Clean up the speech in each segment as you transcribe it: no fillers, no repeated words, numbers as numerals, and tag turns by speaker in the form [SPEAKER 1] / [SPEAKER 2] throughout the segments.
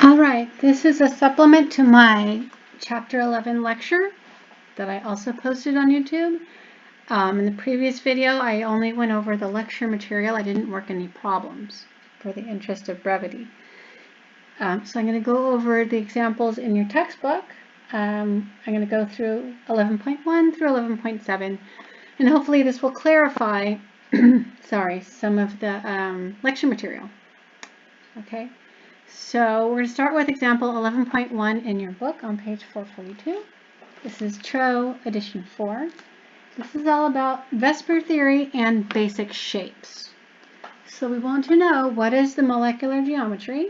[SPEAKER 1] All right, this is a supplement to my Chapter 11 lecture that I also posted on YouTube. In the previous video, I only went over the lecture material. I didn't work any problems for the interest of brevity. So I'm going to go over the examples in your textbook. I'm going to go through 11.1 through 11.7, and hopefully this will clarify some of the lecture material. Okay. So we're going to start with example 11.1 in your book on page 442. This is Tro edition 4. This is all about Vesper theory and basic shapes. So we want to know what is the molecular geometry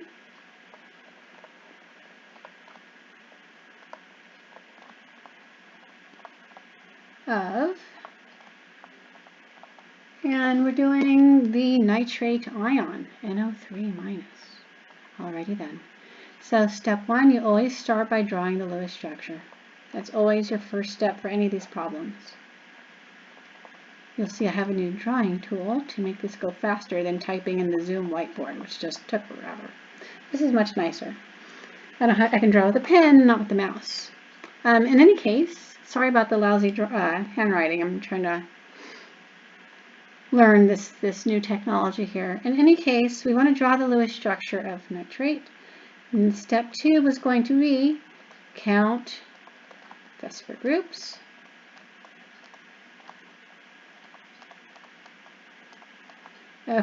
[SPEAKER 1] of, and we're doing the nitrate ion, NO3-. Alrighty then. So step 1, you always start by drawing the Lewis structure. That's always your first step for any of these problems. You'll see I have a new drawing tool to make this go faster than typing in the Zoom whiteboard, which just took forever. This is much nicer. I can draw with a pen, not with the mouse. In any case, sorry about the lousy handwriting. I'm trying to learn this new technology here. In any case, we want to draw the Lewis structure of nitrate. And step 2 was going to be count Vesper groups.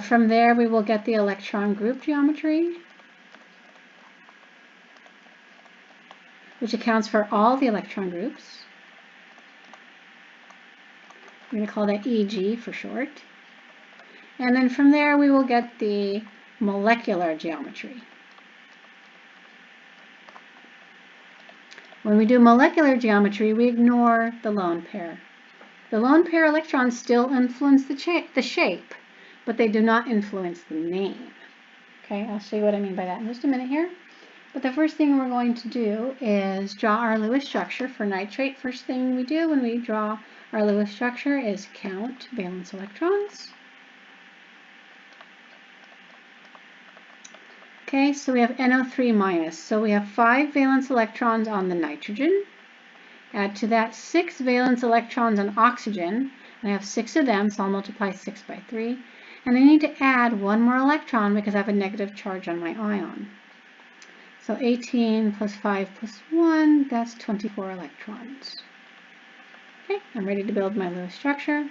[SPEAKER 1] From there, we will get the electron group geometry, which accounts for all the electron groups. I'm going to call that EG for short. And then from there, we will get the molecular geometry. When we do molecular geometry, we ignore the lone pair. The lone pair electrons still influence the shape, but they do not influence the name. Okay, I'll show you what I mean by that in just a minute here. But the first thing we're going to do is draw our Lewis structure for nitrate. First thing we do when we draw our Lewis structure is count valence electrons. Okay, so we have NO3-, so we have 5 valence electrons on the nitrogen. Add to that 6 valence electrons on oxygen. I have 6 of them, so I'll multiply 6 by 3. And I need to add 1 more electron because I have a negative charge on my ion. So 18 plus 5 plus 1, that's 24 electrons. Okay, I'm ready to build my Lewis structure.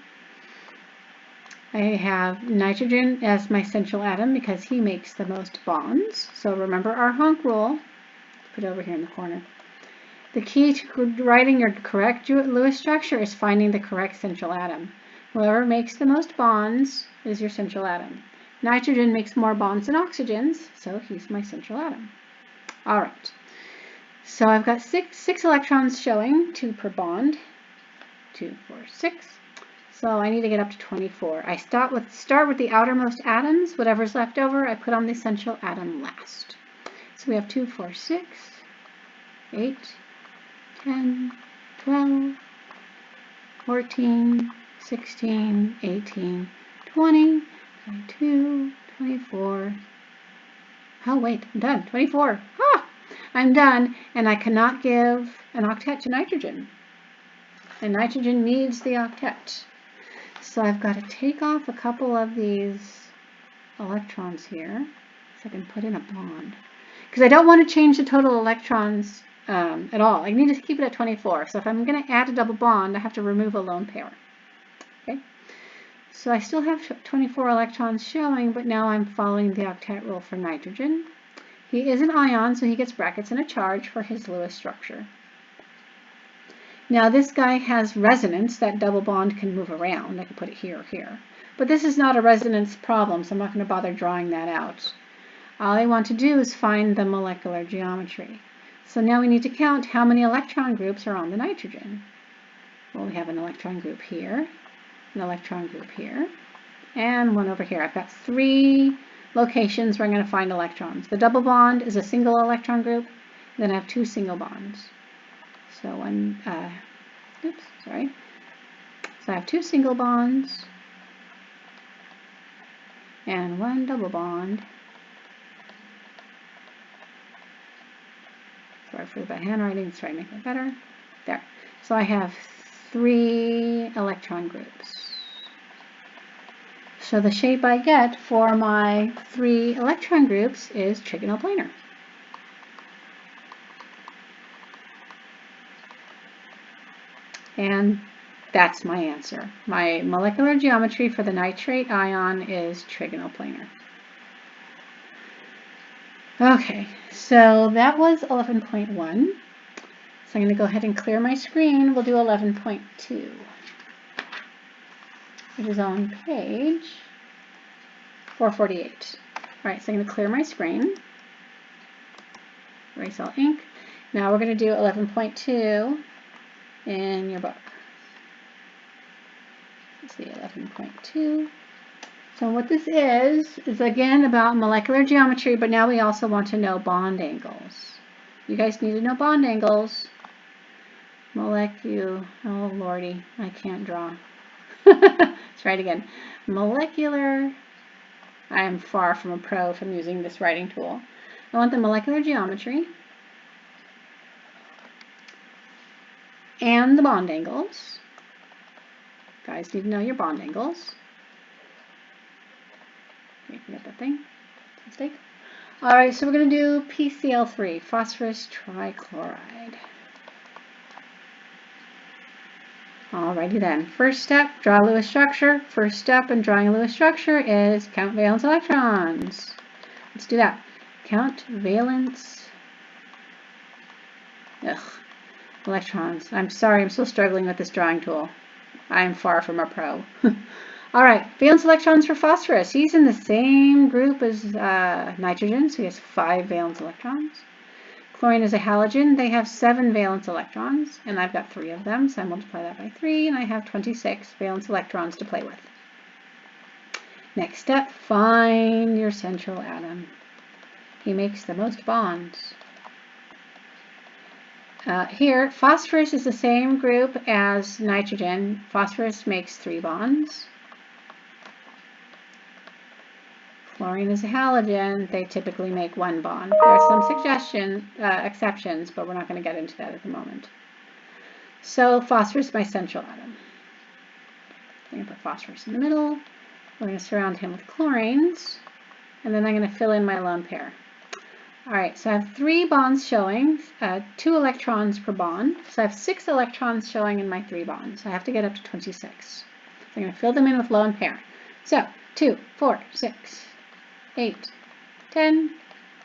[SPEAKER 1] I have nitrogen as my central atom because he makes the most bonds. So remember our honk rule. Put it over here in the corner. The key to writing your correct Lewis structure is finding the correct central atom. Whoever makes the most bonds is your central atom. Nitrogen makes more bonds than oxygens, so he's my central atom. All right. So I've got six electrons showing, 2 per bond. 2, 4, 6. So I need to get up to 24. I start with the outermost atoms. Whatever's left over, I put on the central atom last. So we have 2, 4, 6, 8, 10, 12, 14, 16, 18, 20, 22, 24. Oh wait, I'm done. 24. Ah, I'm done, and I cannot give an octet to nitrogen. And nitrogen needs the octet. So I've got to take off a couple of these electrons here so I can put in a bond. Because I don't want to change the total electrons at all. I need to keep it at 24. So if I'm going to add a double bond, I have to remove a lone pair. Okay. So I still have 24 electrons showing, but now I'm following the octet rule for nitrogen. He is an ion, so he gets brackets and a charge for his Lewis structure. Now this guy has resonance. That double bond can move around. I can put it here or here. But this is not a resonance problem, so I'm not going to bother drawing that out. All I want to do is find the molecular geometry. So now we need to count how many electron groups are on the nitrogen. Well, we have an electron group here, an electron group here, and one over here. I've got 3 locations where I'm going to find electrons. The double bond is a single electron group. Then I have 2 single bonds. So So I have 2 single bonds and 1 double bond Sorry for the bad handwriting. Let's try to make it better. There. So I have 3 electron groups. So the shape I get for my 3 electron groups is trigonoplanar. And that's my answer. My molecular geometry for the nitrate ion is trigonoplanar. Okay, so that was 11.1. So I'm going to go ahead and clear my screen. We'll do 11.2, which is on page 448. All right, so I'm going to clear my screen. Erase all ink. Now we're going to do 11.2 in your book. Let's see, 11.2. So what this is again about molecular geometry, but now we also want to know bond angles. You guys need to know bond angles. Oh lordy, I can't draw. Let's try it again. Molecular, I am far from a pro from using this writing tool. I want the molecular geometry and the bond angles. Guys need to know your bond angles. Okay, forget that thing. Mistake. All right, so we're going to do PCl3, phosphorus trichloride. Alrighty then. First step, draw a Lewis structure. First step in drawing a Lewis structure is count valence electrons. Let's do that. Count valence electrons. I'm sorry, I'm still struggling with this drawing tool. I'm far from a pro. All right, valence electrons for phosphorus. He's in the same group as nitrogen, so he has 5 valence electrons. Chlorine is a halogen. They have 7 valence electrons, and I've got 3 of them, so I multiply that by 3, and I have 26 valence electrons to play with. Next step, find your central atom. He makes the most bonds. Here, phosphorus is the same group as nitrogen. Phosphorus makes 3 bonds. Chlorine is a halogen. They typically make 1 bond. There are some exceptions, but we're not going to get into that at the moment. So phosphorus is my central atom. I'm going to put phosphorus in the middle. We're going to surround him with chlorines, and then I'm going to fill in my lone pair. All right, so I have 3 bonds showing, 2 electrons per bond. So I have 6 electrons showing in my 3 bonds. I have to get up to 26. So I'm going to fill them in with lone pair. So 2, 4, 6, 8, 10,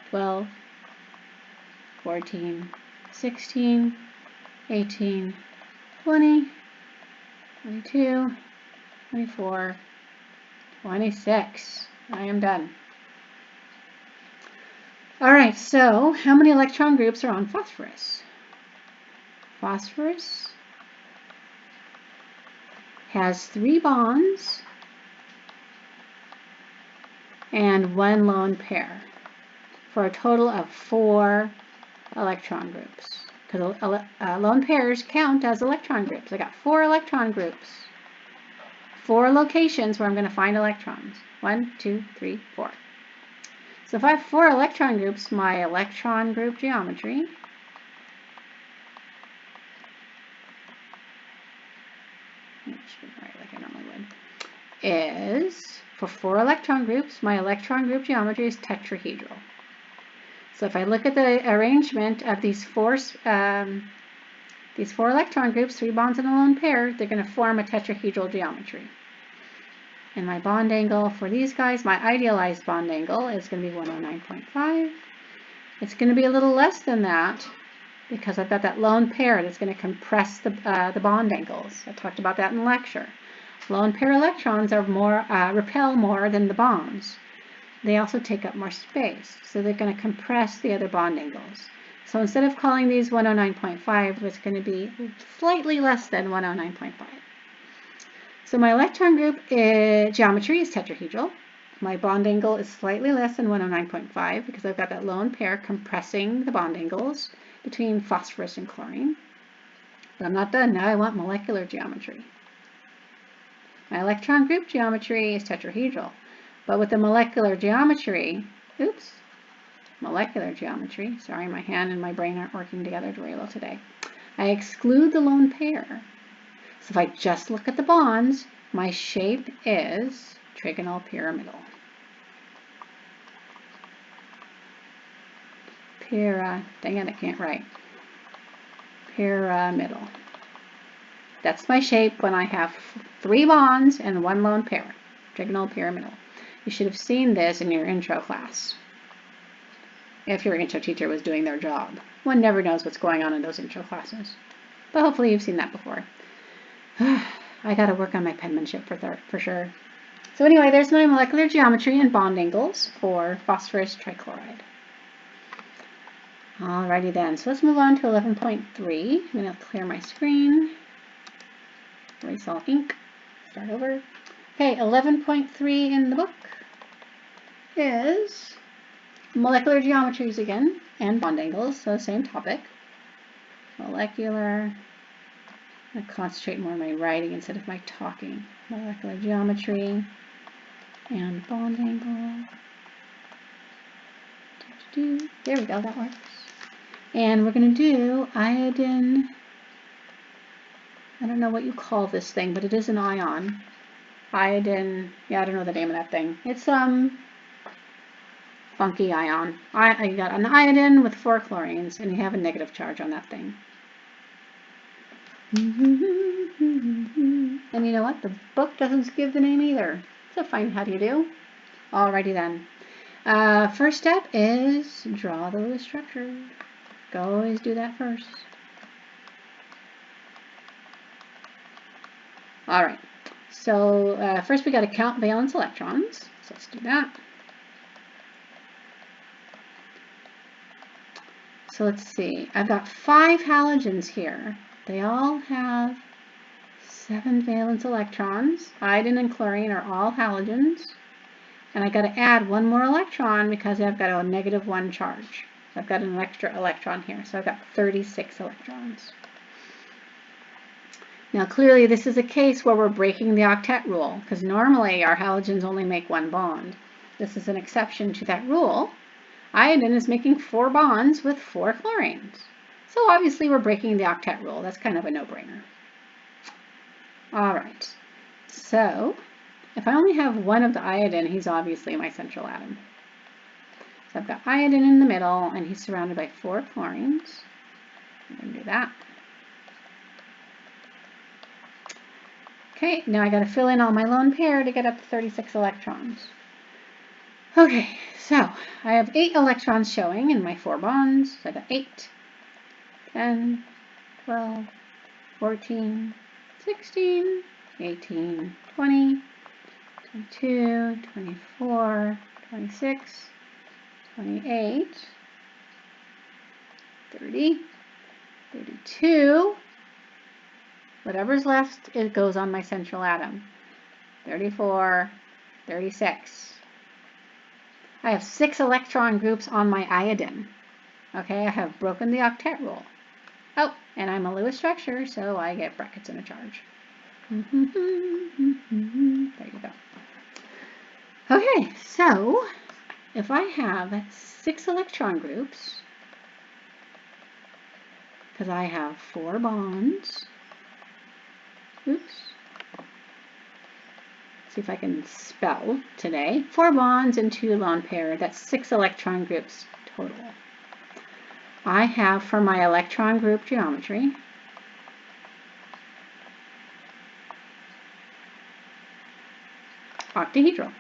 [SPEAKER 1] 12, 14, 16, 18, 20, 22, 24, 26. I am done. All right, so how many electron groups are on phosphorus? Phosphorus has 3 bonds and 1 lone pair for a total of 4 electron groups. Because lone pairs count as electron groups. I got 4 electron groups. 4 locations where I'm going to find electrons. 1, 2, 3, 4. So if I have 4 electron groups, my electron group geometry is, for 4 electron groups, my electron group geometry is tetrahedral. So if I look at the arrangement of these 4 electron groups, 3 bonds and a lone pair, they're going to form a tetrahedral geometry. And my bond angle for these guys, my idealized bond angle, is going to be 109.5. It's going to be a little less than that because I've got that lone pair that's going to compress the bond angles. I talked about that in lecture. Lone pair electrons are repel more than the bonds. They also take up more space, so they're going to compress the other bond angles. So instead of calling these 109.5, it's going to be slightly less than 109.5. So my electron group geometry is tetrahedral. My bond angle is slightly less than 109.5 because I've got that lone pair compressing the bond angles between phosphorus and chlorine. But I'm not done. Now I want molecular geometry. My electron group geometry is tetrahedral. But with the molecular geometry, molecular geometry, sorry, my hand and my brain aren't working together very well today, I exclude the lone pair. So if I just look at the bonds, my shape is trigonal pyramidal. Dang it, I can't write. Pyramidal. That's my shape when I have 3 bonds and 1 lone pair. Trigonal pyramidal. You should have seen this in your intro class, if your intro teacher was doing their job. One never knows what's going on in those intro classes. But hopefully you've seen that before. I gotta work on my penmanship for sure. So anyway, there's my molecular geometry and bond angles for phosphorus trichloride. Alrighty then, so let's move on to 11.3. I'm going to clear my screen, erase all ink, start over. Okay, 11.3 in the book is molecular geometries again, and bond angles, so same topic. Molecular, I'm going to concentrate more on my writing instead of my talking. Molecular geometry and bond angle. There we go, that works. And we're going to do iodine, I don't know what you call this thing, but it is an ion. Iodine, yeah, I don't know the name of that thing. It's funky ion. I got an iodine with 4 chlorines, and you have a negative charge on that thing. And you know what? The book doesn't give the name either. So fine, how do you do? Alrighty then. First step is draw the Lewis structure. Always do that first. Alright, so first we got to count valence electrons. So let's do that. So let's see, I've got 5 halogens here. They all have 7 valence electrons. Iodine and chlorine are all halogens. And I got to add 1 more electron because I've got a -1 charge. I've got an extra electron here, so I've got 36 electrons. Now clearly this is a case where we're breaking the octet rule, because normally our halogens only make 1 bond. This is an exception to that rule. Iodine is making 4 bonds with 4 chlorines. So obviously we're breaking the octet rule. That's kind of a no-brainer. Alright, so if I only have 1 of the iodine, he's obviously my central atom. So I've got iodine in the middle, and he's surrounded by 4 chlorines. I'm going to do that. Okay, now I got to fill in all my lone pair to get up to 36 electrons. Okay, so I have 8 electrons showing in my 4 bonds. So I got 8, 10, 12, 14, 16, 18, 20, 22, 24, 26, 28, 30, 32, whatever's left, it goes on my central atom. 34, 36. I have 6 electron groups on my iodine. Okay, I have broken the octet rule. Oh, and I'm a Lewis structure, so I get brackets and a charge. There you go. Okay, so if I have 6 electron groups, because I have 4 bonds, oops, see if I can spell today, 4 bonds and 2 lone pair, that's 6 electron groups total. I have for my electron group geometry, octahedral.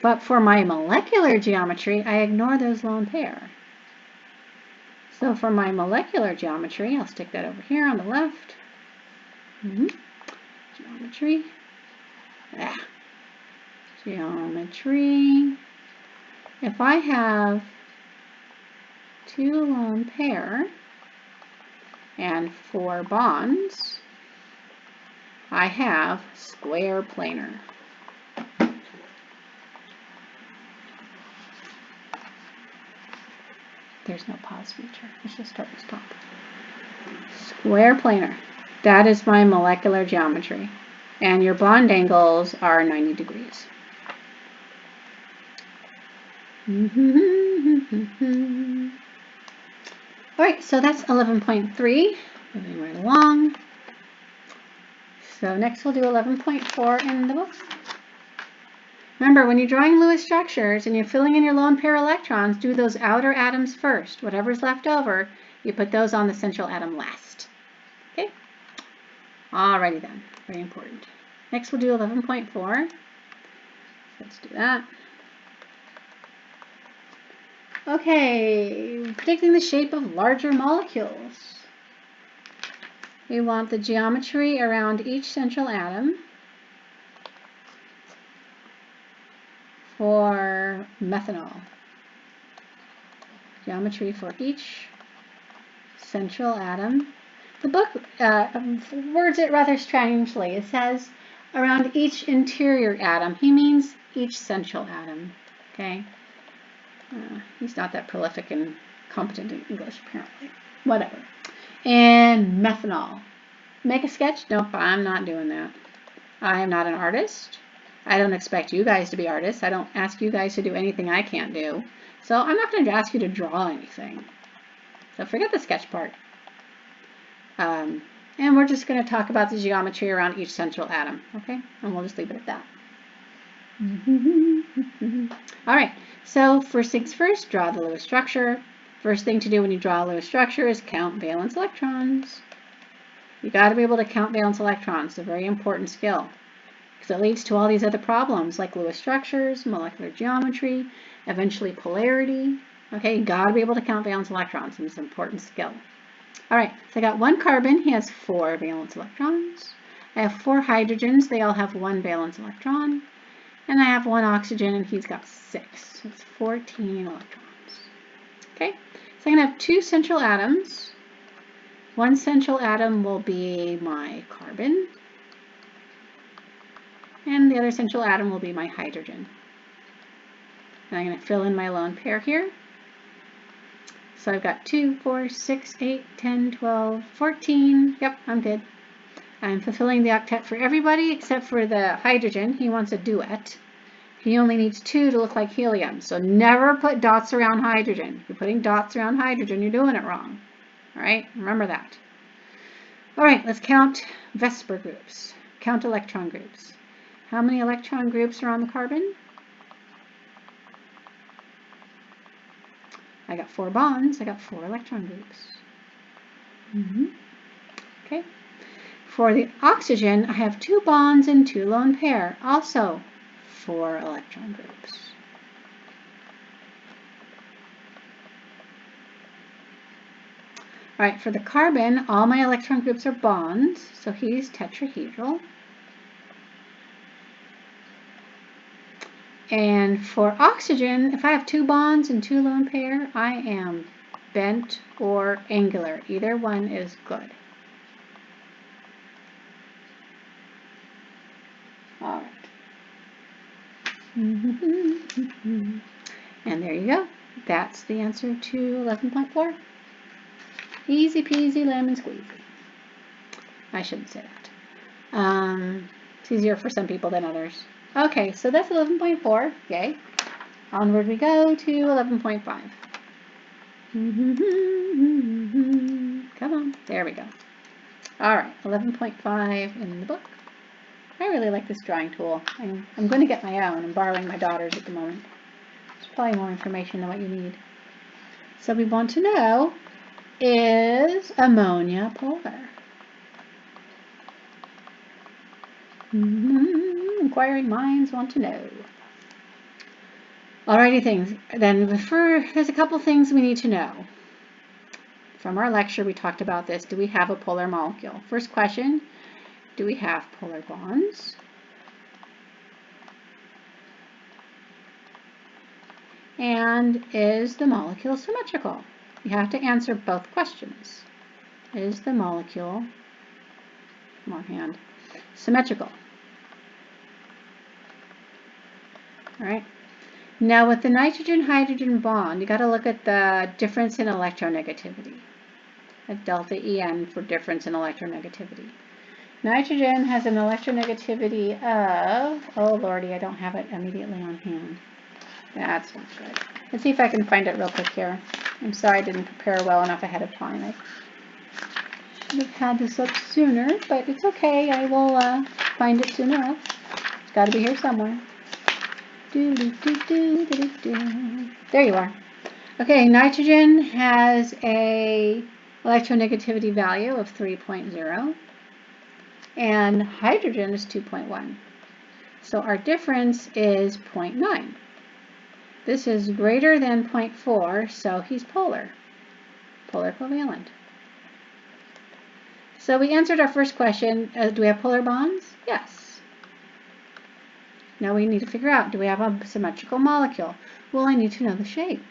[SPEAKER 1] But for my molecular geometry, I ignore those lone pair. So for my molecular geometry, I'll stick that over here on the left. Geometry. Geometry. If I have 2 lone pair and 4 bonds, I have square planar. There's no pause feature. Let's just start and stop. Square planar. That is my molecular geometry. And your bond angles are 90 degrees. All right, so that's 11.3, moving right along. So next we'll do 11.4 in the book. Remember, when you're drawing Lewis structures and you're filling in your lone pair electrons, do those outer atoms first. Whatever's left over, you put those on the central atom last. Okay? Alrighty then, very important. Next we'll do 11.4. Let's do that. Okay, predicting the shape of larger molecules. We want the geometry around each central atom for methanol. Geometry for each central atom. The book words it rather strangely. It says around each interior atom. He means each central atom. Okay. He's not that prolific and competent in English, apparently. Whatever. And methanol. Make a sketch? Nope, I'm not doing that. I am not an artist. I don't expect you guys to be artists. I don't ask you guys to do anything I can't do. So I'm not going to ask you to draw anything. So forget the sketch part. And we're just going to talk about the geometry around each central atom. Okay? And we'll just leave it at that. All right, so first things first, draw the Lewis structure. First thing to do when you draw a Lewis structure is count valence electrons. You got to be able to count valence electrons. It's a very important skill because it leads to all these other problems like Lewis structures, molecular geometry, eventually polarity. Okay, you got to be able to count valence electrons, and it's an important skill. All right, so I got one carbon. He has 4 valence electrons. I have 4 hydrogens. They all have 1 valence electron. And I have 1 oxygen, and he's got 6. So it's 14 electrons. Okay, so I'm going to have 2 central atoms. One central atom will be my carbon, and the other central atom will be my hydrogen. And I'm going to fill in my lone pair here. So I've got 2, 4, 6, 8, 10, 12, 14. Yep, I'm good. I'm fulfilling the octet for everybody except for the hydrogen. He wants a duet. He only needs 2 to look like helium. So never put dots around hydrogen. If you're putting dots around hydrogen, you're doing it wrong. All right, remember that. All right, let's count Vesper groups. Count electron groups. How many electron groups are on the carbon? I got 4 bonds. I got 4 electron groups. Okay. For the oxygen, I have 2 bonds and 2 lone pair. Also 4 electron groups. All right, for the carbon, all my electron groups are bonds, so he's tetrahedral. And for oxygen, if I have 2 bonds and 2 lone pair, I am bent or angular. Either one is good. All right. And there you go. That's the answer to 11.4. Easy peasy lemon squeezy. I shouldn't say that. It's easier for some people than others. Okay, so that's 11.4. Yay. Onward we go to 11.5. Come on. There we go. All right, 11.5 in the book. I really like this drawing tool. I'm going to get my own. I'm borrowing my daughter's at the moment. There's probably more information than what you need. So we want to know, is ammonia polar? Inquiring minds want to know. Alrighty things. Then there's a couple things we need to know. From our lecture, we talked about this. Do we have a polar molecule? First question, do we have polar bonds? And is the molecule symmetrical? You have to answer both questions. Is the molecule, more hand, symmetrical? All right. Now with the nitrogen-hydrogen bond, you got to look at the difference in electronegativity. At delta En for difference in electronegativity. Nitrogen has an electronegativity of, oh lordy, I don't have it immediately on hand. That's not good. Let's see if I can find it real quick here. I'm sorry I didn't prepare well enough ahead of time. I should have had this up sooner, but it's okay. I will find it soon enough. It's got to be here somewhere. There you are. Okay, nitrogen has a electronegativity value of 3.0 and hydrogen is 2.1. So our difference is 0.9. This is greater than 0.4, so he's polar covalent. So we answered our first question. Do we have polar bonds? Yes. Now we need to figure out, do we have a symmetrical molecule? Well, I need to know the shape.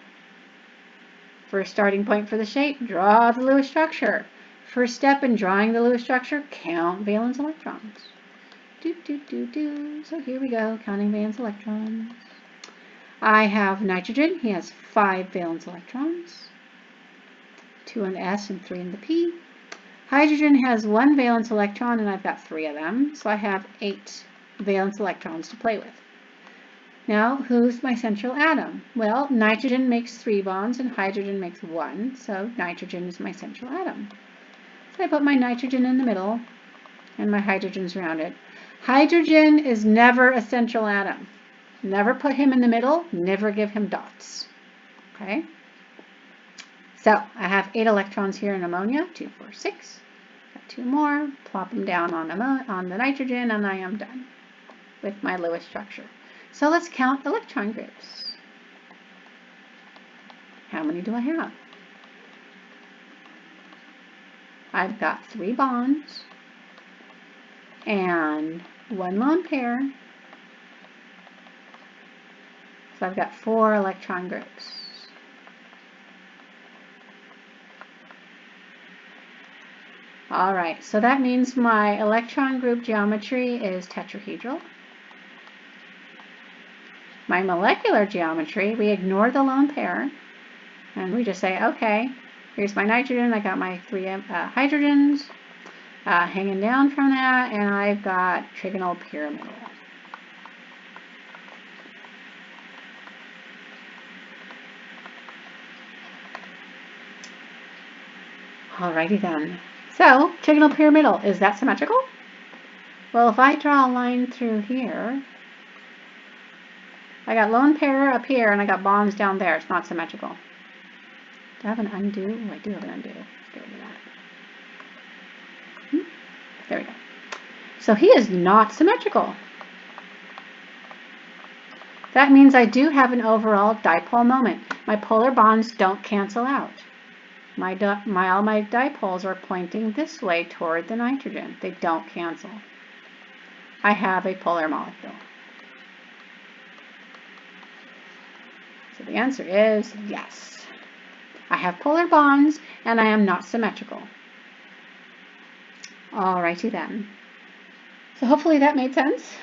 [SPEAKER 1] First starting point for the shape, draw the Lewis structure. First step in drawing the Lewis structure, count valence electrons. So here we go, counting valence electrons. I have nitrogen. He has 5 valence electrons, 2 in the S and 3 in the P. Hydrogen has 1 valence electron, and I've got 3 of them, so I have 8 valence electrons to play with. Now, who's my central atom? Well, nitrogen makes 3 bonds and hydrogen makes 1, so nitrogen is my central atom. So I put my nitrogen in the middle and my hydrogens around it. Hydrogen is never a central atom. Never put him in the middle, never give him dots. Okay? So I have 8 electrons here in ammonia, 2, 4, 6. Got 2 more, plop them down on the nitrogen, and I am done with my Lewis structure. So let's count electron groups. How many do I have? I've got 3 bonds and 1 lone pair. So I've got 4 electron groups. All right, so that means my electron group geometry is tetrahedral. My molecular geometry, we ignore the lone pair, and we just say, okay, here's my nitrogen, I got my 3 hydrogens hanging down from that, and I've got trigonal pyramidal. Alrighty then. So, trigonal pyramidal, is that symmetrical? Well, if I draw a line through here, I got lone pair up here and I got bonds down there. It's not symmetrical. Do I have an undo? Oh, I do have an undo. Let's get rid of that. There we go. So he is not symmetrical. That means I do have an overall dipole moment. My polar bonds don't cancel out. All my dipoles are pointing this way toward the nitrogen. They don't cancel. I have a polar molecule. So the answer is yes. I have polar bonds and I am not symmetrical. Alrighty then. So hopefully that made sense.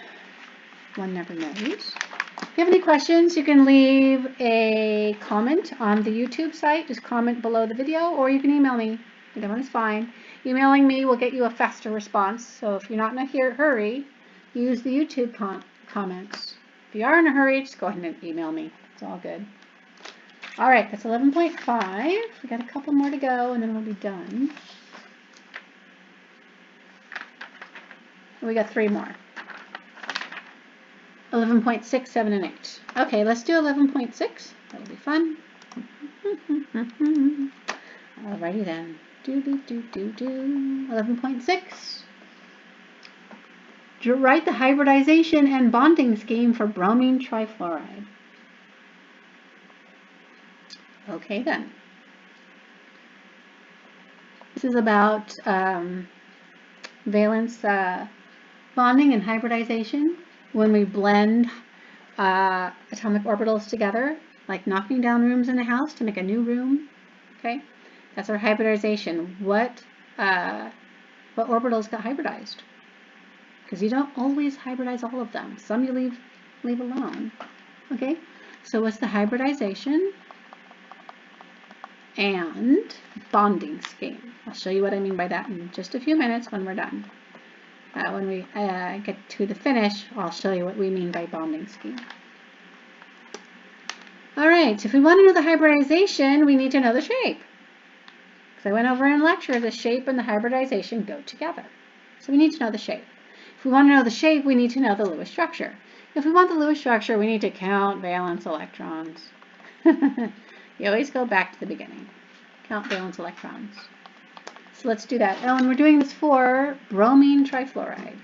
[SPEAKER 1] One never knows. If you have any questions, you can leave a comment on the YouTube site. Just comment below the video, or you can email me. Either one is fine. Emailing me will get you a faster response. So if you're not in a hurry, use the YouTube comments. If you are in a hurry, just go ahead and email me. It's all good. All right, that's 11.5. We got a couple more to go, and then we'll be done. We got 3 more. 11.6, 7, and 8. Okay, let's do 11.6. That'll be fun. Alrighty then. 11.6. Write the hybridization and bonding scheme for bromine trifluoride. Okay then. This is about valence bonding and hybridization. When we blend atomic orbitals together, like knocking down rooms in a house to make a new room, okay? That's our hybridization. What orbitals got hybridized? Because you don't always hybridize all of them. Some you leave alone, okay? So what's the hybridization and bonding scheme? I'll show you what I mean by that in just a few minutes when we're done. When we get to the finish, I'll show you what we mean by bonding scheme. All right, so if we want to know the hybridization, we need to know the shape. Because I went over in lecture, the shape and the hybridization go together. So we need to know the shape. If we want to know the shape, we need to know the Lewis structure. If we want the Lewis structure, we need to count valence electrons. You always go back to the beginning. Count valence electrons. So let's do that. Oh, and we're doing this for bromine trifluoride,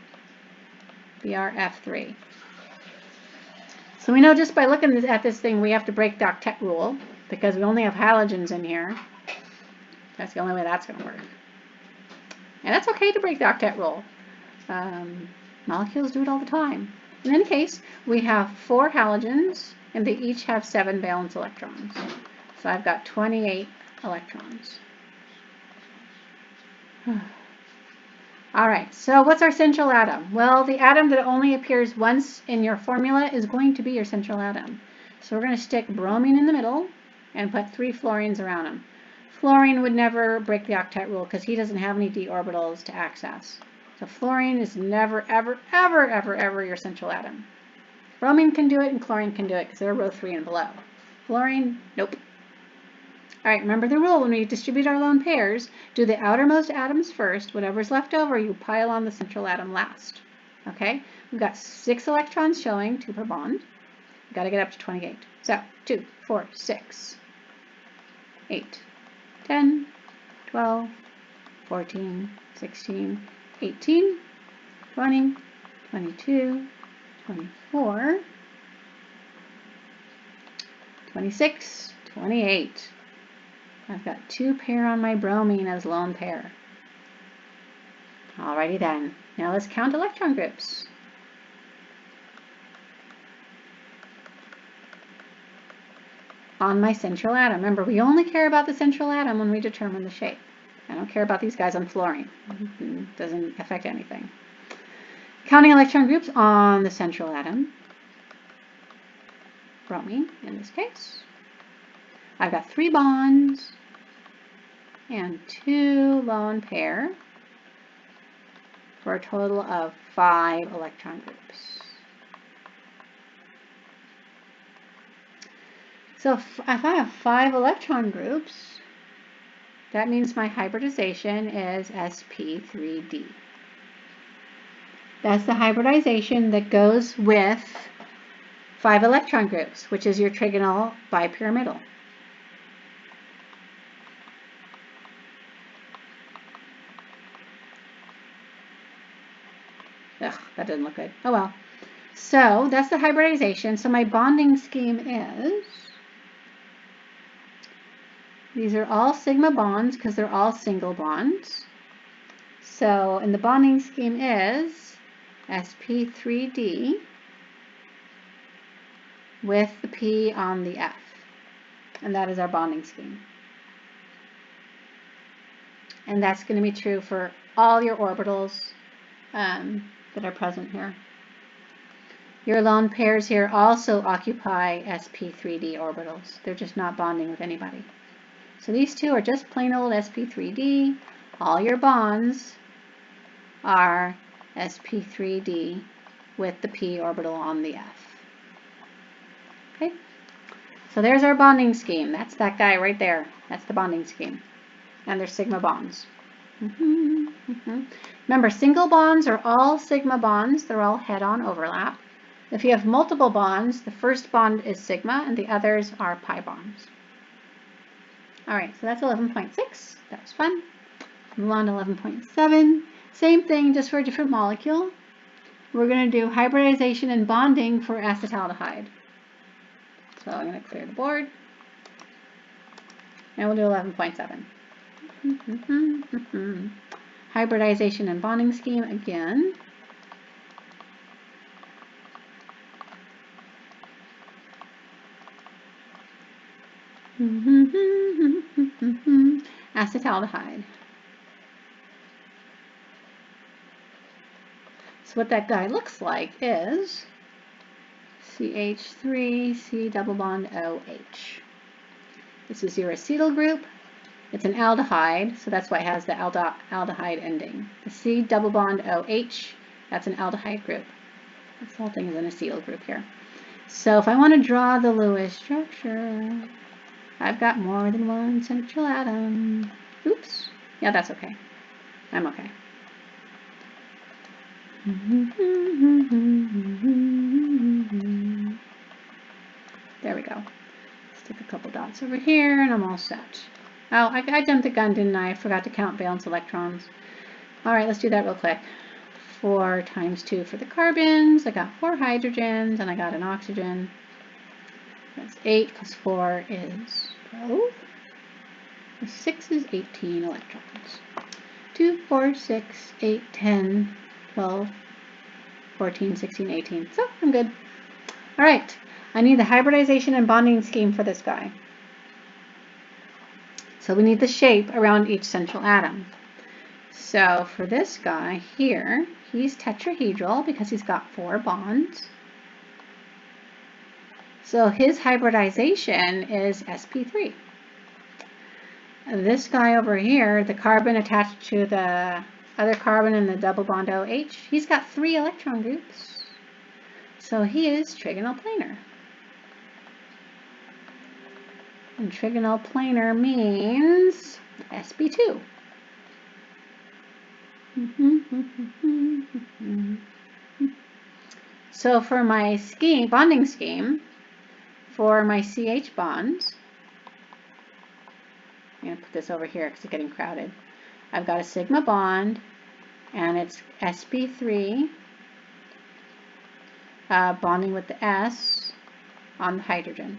[SPEAKER 1] BrF3. So we know just by looking at this thing, we have to break the octet rule because we only have halogens in here. That's the only way that's going to work. And that's okay to break the octet rule. Molecules do it all the time. In any case, we have 4 halogens, and they each have 7 valence electrons. So I've got 28 electrons. All right, so what's our central atom? Well, the atom that only appears once in your formula is going to be your central atom. So we're going to stick bromine in the middle and put 3 fluorines around him. Fluorine would never break the octet rule because he doesn't have any d orbitals to access. So fluorine is never, ever, ever, ever, ever your central atom. Bromine can do it and chlorine can do it because they're row 3 and below. Fluorine, nope. All right, remember the rule when we distribute our lone pairs, do the outermost atoms first. Whatever's left over, you pile on the central atom last. Okay, we've got 6 electrons showing, 2 per bond. We've got to get up to 28. So 2, 4, 6, 8, 10, 12, 14, 16, 18, 20, 22, 24, 26, 28. I've got 2 pair on my bromine as lone pair. Alrighty then. Now let's count electron groups. On my central atom. Remember, we only care about the central atom when we determine the shape. I don't care about these guys on fluorine. It doesn't affect anything. Counting electron groups on the central atom. Bromine, in this case. I've got 3 bonds and 2 lone pair for a total of 5 electron groups. So if I have 5 electron groups, that means my hybridization is sp3d. That's the hybridization that goes with 5 electron groups, which is your trigonal bipyramidal. Ugh, that didn't look good. Oh well. So that's the hybridization. So my bonding scheme is, these are all sigma bonds because they're all single bonds. So, and the bonding scheme is sp3d with the p on the F. And that is our bonding scheme. And that's going to be true for all your orbitals that are present here. Your lone pairs here also occupy sp3d orbitals. They're just not bonding with anybody. So these two are just plain old sp3d. All your bonds are sp3d with the p orbital on the F. Okay, so there's our bonding scheme. That's that guy right there. That's the bonding scheme. And they're sigma bonds. Remember, single bonds are all sigma bonds. They're all head-on overlap. If you have multiple bonds, the first bond is sigma and the others are pi bonds. All right, so that's 11.6. That was fun. Move on to 11.7. Same thing, just for a different molecule. We're going to do hybridization and bonding for acetaldehyde. So I'm going to clear the board. And we'll do 11.7. Hybridization and bonding scheme again. Acetaldehyde. So what that guy looks like is CH3, C double bond OH. This is your acetyl group. It's an aldehyde, so that's why it has the aldehyde ending. The C double bond OH, that's an aldehyde group. This whole thing is an acetyl group here. So if I want to draw the Lewis structure, I've got more than one central atom. Oops. Yeah, that's okay. I'm okay. There we go. Stick a couple dots over here and I'm all set. Oh, I jumped the gun, didn't I? I forgot to count valence electrons. All right, let's do that real quick. 4 times 2 for the carbons. I got 4 hydrogens and I got an oxygen. That's 8 plus 4 is 12. 6 is 18 electrons. 2, 4, 6, 8, 10, 12, 14, 16, 18. So I'm good. All right, I need the hybridization and bonding scheme for this guy. So we need the shape around each central atom. So for this guy here, he's tetrahedral because he's got 4 bonds. So his hybridization is sp3. This guy over here, the carbon attached to the other carbon in the double bond OH, he's got 3 electron groups. So he is trigonal planar. And trigonal planar means sp2. So for my bonding scheme, for my CH bonds, I'm going to put this over here because it's getting crowded. I've got a sigma bond, and it's sp3 bonding with the S on the hydrogen.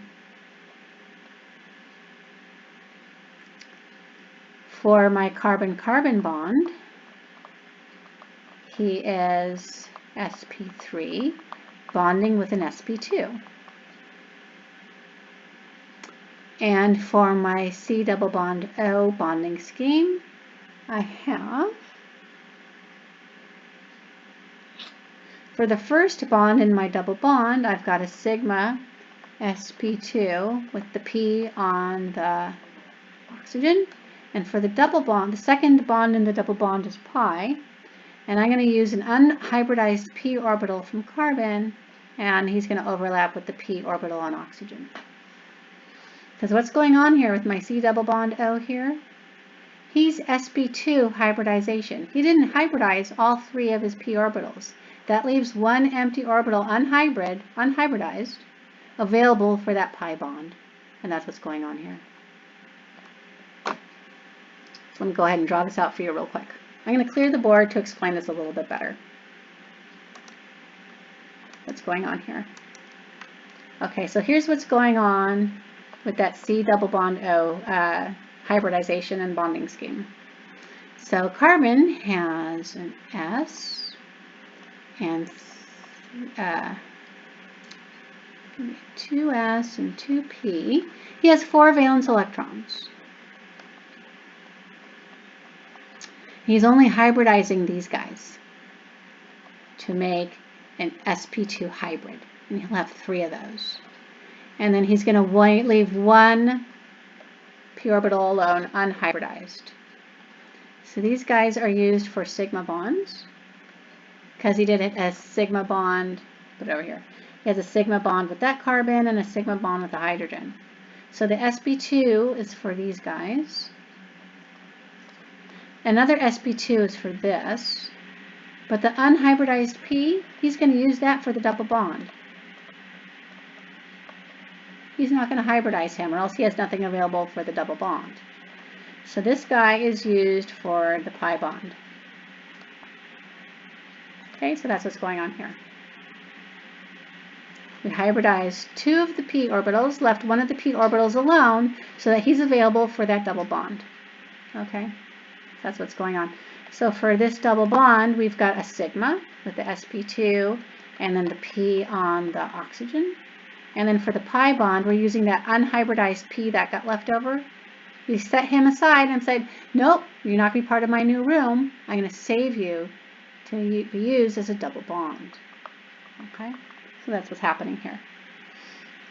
[SPEAKER 1] For my carbon-carbon bond, he is sp3 bonding with an sp2. And for my C double bond O bonding scheme, I have, for the first bond in my double bond, I've got a sigma sp2 with the P on the oxygen. And for the double bond, the second bond in the double bond is pi. And I'm going to use an unhybridized p orbital from carbon, and he's going to overlap with the p orbital on oxygen. Because what's going on here with my C double bond O here? He's sp2 hybridization. He didn't hybridize all 3 of his p orbitals. That leaves 1 empty orbital unhybridized, available for that pi bond. And that's what's going on here. So let me go ahead and draw this out for you real quick. I'm going to clear the board to explain this a little bit better. What's going on here? Okay, so here's what's going on with that C double bond O hybridization and bonding scheme. So carbon has an S and 2S and 2P. He has 4 valence electrons. He's only hybridizing these guys to make an sp2 hybrid, and he'll have 3 of those. And then he's going to leave 1 p orbital alone unhybridized. So these guys are used for sigma bonds because he did it as sigma bond. Put it over here. He has a sigma bond with that carbon and a sigma bond with the hydrogen. So the sp2 is for these guys. Another sp2 is for this, but the unhybridized p, he's going to use that for the double bond. He's not going to hybridize him, or else he has nothing available for the double bond. So this guy is used for the pi bond. Okay, so that's what's going on here. We hybridized 2 of the p orbitals, left 1 of the p orbitals alone, so that he's available for that double bond. Okay. That's what's going on. So for this double bond, we've got a sigma with the sp2 and then the p on the oxygen. And then for the pi bond, we're using that unhybridized p that got left over. We set him aside and said, nope, you're not going to be part of my new room. I'm going to save you to be used as a double bond. Okay, so that's what's happening here.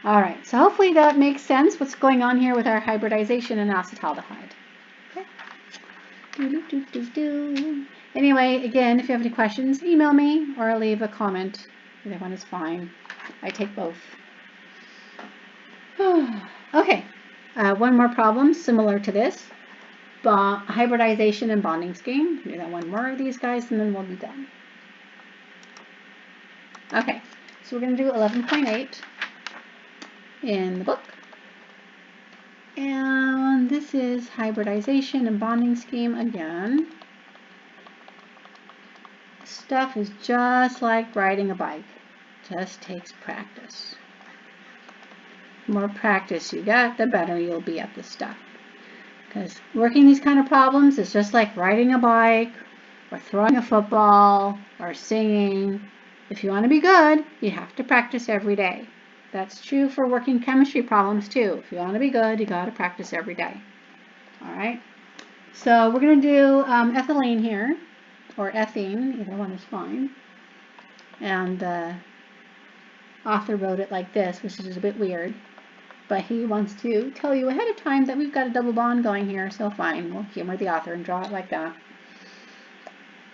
[SPEAKER 1] All right, so hopefully that makes sense what's going on here with our hybridization and acetaldehyde. Okay. Anyway, again, if you have any questions, email me or leave a comment. Either one is fine. I take both. Okay, one more problem similar to this. Hybridization and bonding scheme. Do that one more of these guys and then we'll be done. Okay, so we're going to do 11.8 in the book. And this is hybridization and bonding scheme again. Stuff is just like riding a bike. Just takes practice. The more practice you get, the better you'll be at this stuff. Because working these kind of problems is just like riding a bike or throwing a football or singing. If you want to be good, you have to practice every day. That's true for working chemistry problems too. If you want to be good, you got to practice every day. All right. So we're going to do ethylene here, or ethene. Either one is fine. And the author wrote it like this, which is a bit weird. But he wants to tell you ahead of time that we've got a double bond going here, so fine. We'll humor the author and draw it like that.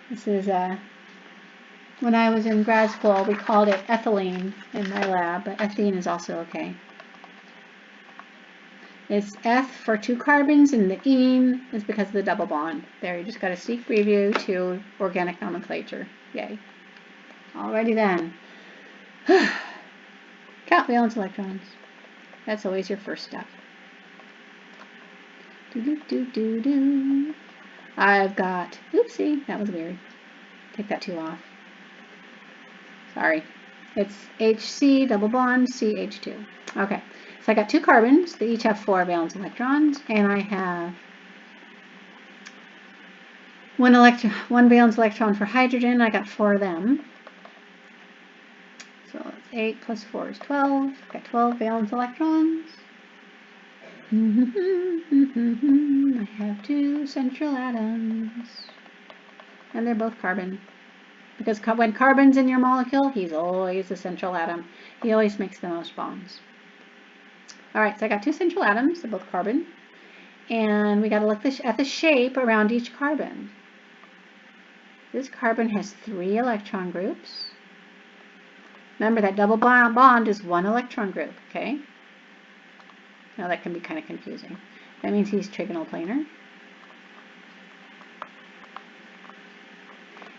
[SPEAKER 1] This is when I was in grad school, we called it ethylene in my lab, but ethene is also okay. It's eth for 2 carbons, and the ene is because of the double bond. There, you just got a sneak preview to organic nomenclature. Yay. Alrighty then. Count valence electrons. That's always your first step. I've got, oopsie, that was weird. Take that 2 off. Sorry. It's HC, double bond, CH2. Okay, so I got 2 carbons. They each have 4 valence electrons, and I have one valence electron for hydrogen. I got 4 of them. So it's 8 plus 4 is 12. I've got 12 valence electrons. I have 2 central atoms. And they're both carbon. Because when carbon's in your molecule, he's always a central atom. He always makes the most bonds. Alright, so I got 2 central atoms, they're both carbon. And we got to look at the shape around each carbon. This carbon has 3 electron groups. Remember that double bond is 1 electron group, okay? Now that can be kind of confusing. That means he's trigonal planar.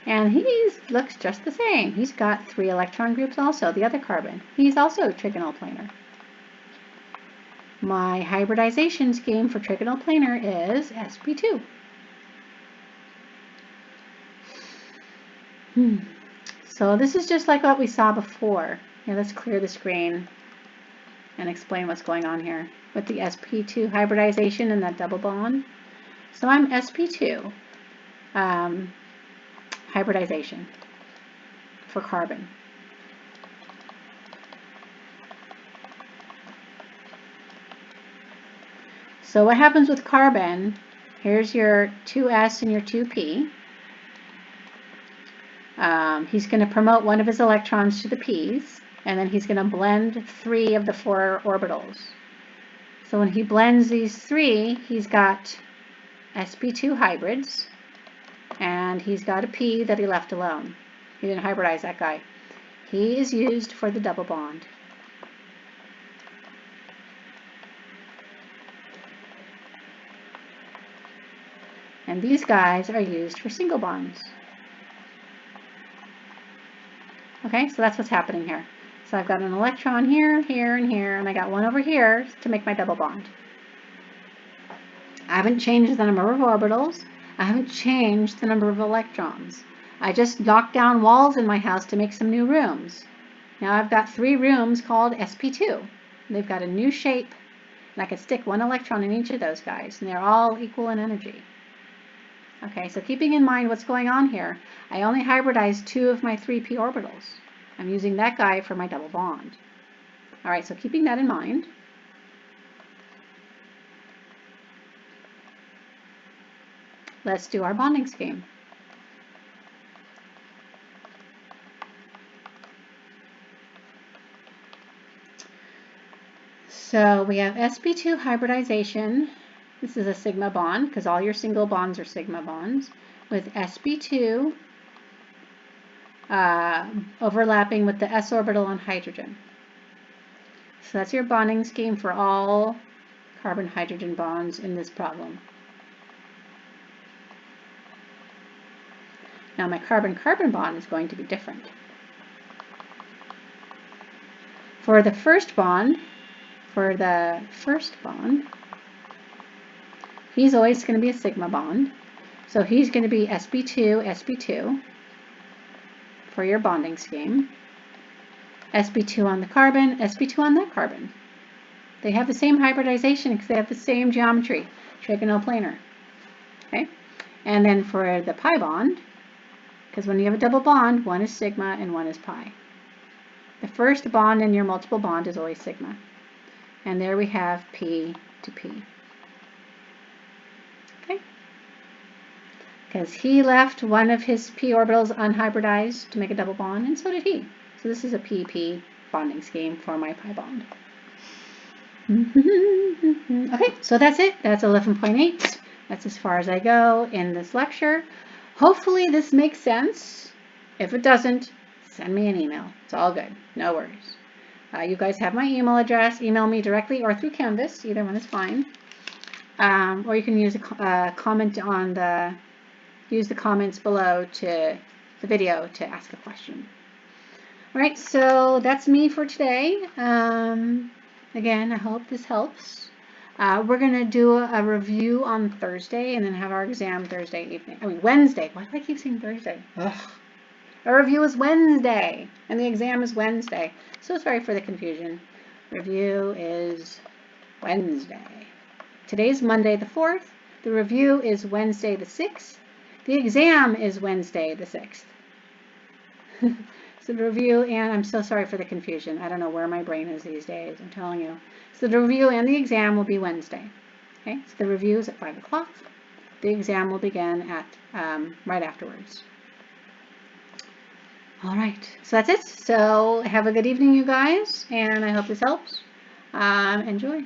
[SPEAKER 1] And he looks just the same. He's got 3 electron groups also, the other carbon. He's also trigonal planar. My hybridization scheme for trigonal planar is sp2. So this is just like what we saw before. Here, let's clear the screen and explain what's going on here with the sp2 hybridization and that double bond. So I'm sp2 hybridization for carbon. So what happens with carbon, here's your 2s and your 2p. He's going to promote one of his electrons to the p's, and then he's going to blend 3 of the 4 orbitals. So when he blends these 3, he's got sp2 hybrids, and he's got a p that he left alone. He didn't hybridize that guy. He is used for the double bond. And these guys are used for single bonds. Okay, so that's what's happening here. So I've got an electron here, here, and here, and I got one over here to make my double bond. I haven't changed the number of orbitals. I haven't changed the number of electrons. I just knocked down walls in my house to make some new rooms. Now I've got 3 rooms called sp2. They've got a new shape, and I could stick 1 electron in each of those guys, and they're all equal in energy. Okay, so keeping in mind what's going on here, I only hybridized 2 of my 3p orbitals. I'm using that guy for my double bond. All right, so keeping that in mind, let's do our bonding scheme. So we have sp2 hybridization. This is a sigma bond because all your single bonds are sigma bonds with sp2 overlapping with the s orbital on hydrogen. So that's your bonding scheme for all carbon-hydrogen bonds in this problem. Now my carbon-carbon bond is going to be different. For the first bond, he's always going to be a sigma bond. So he's going to be sp2, sp2 for your bonding scheme. sp2 on the carbon, sp2 on that carbon. They have the same hybridization because they have the same geometry, trigonal-planar. Okay? And then for the pi bond, because when you have a double bond, one is sigma and one is pi. The first bond in your multiple bond is always sigma. And there we have p to p. Okay? Because he left one of his p orbitals unhybridized to make a double bond, and so did he. So this is a pp bonding scheme for my pi bond. Okay, so that's it. That's 11.8. That's as far as I go in this lecture. Hopefully this makes sense. If it doesn't, send me an email. It's all good. No worries. You guys have my email address. Email me directly or through Canvas. Either one is fine. Or you can use a comment on use the comments below to the video to ask a question. All right, so that's me for today. Again, I hope this helps. We're going to do a review on Thursday and then have our exam Wednesday. Why do I keep saying Thursday? Ugh. Our review is Wednesday and the exam is Wednesday. So sorry for the confusion. Review is Wednesday. Today's Monday the 4th. The review is Wednesday the 6th. The exam is Wednesday the 6th. So the review, and I'm so sorry for the confusion. I don't know where my brain is these days, I'm telling you. So the review and the exam will be Wednesday. Okay, so the review is at 5 o'clock. The exam will begin at right afterwards. All right, so that's it. So have a good evening, you guys, and I hope this helps. Enjoy.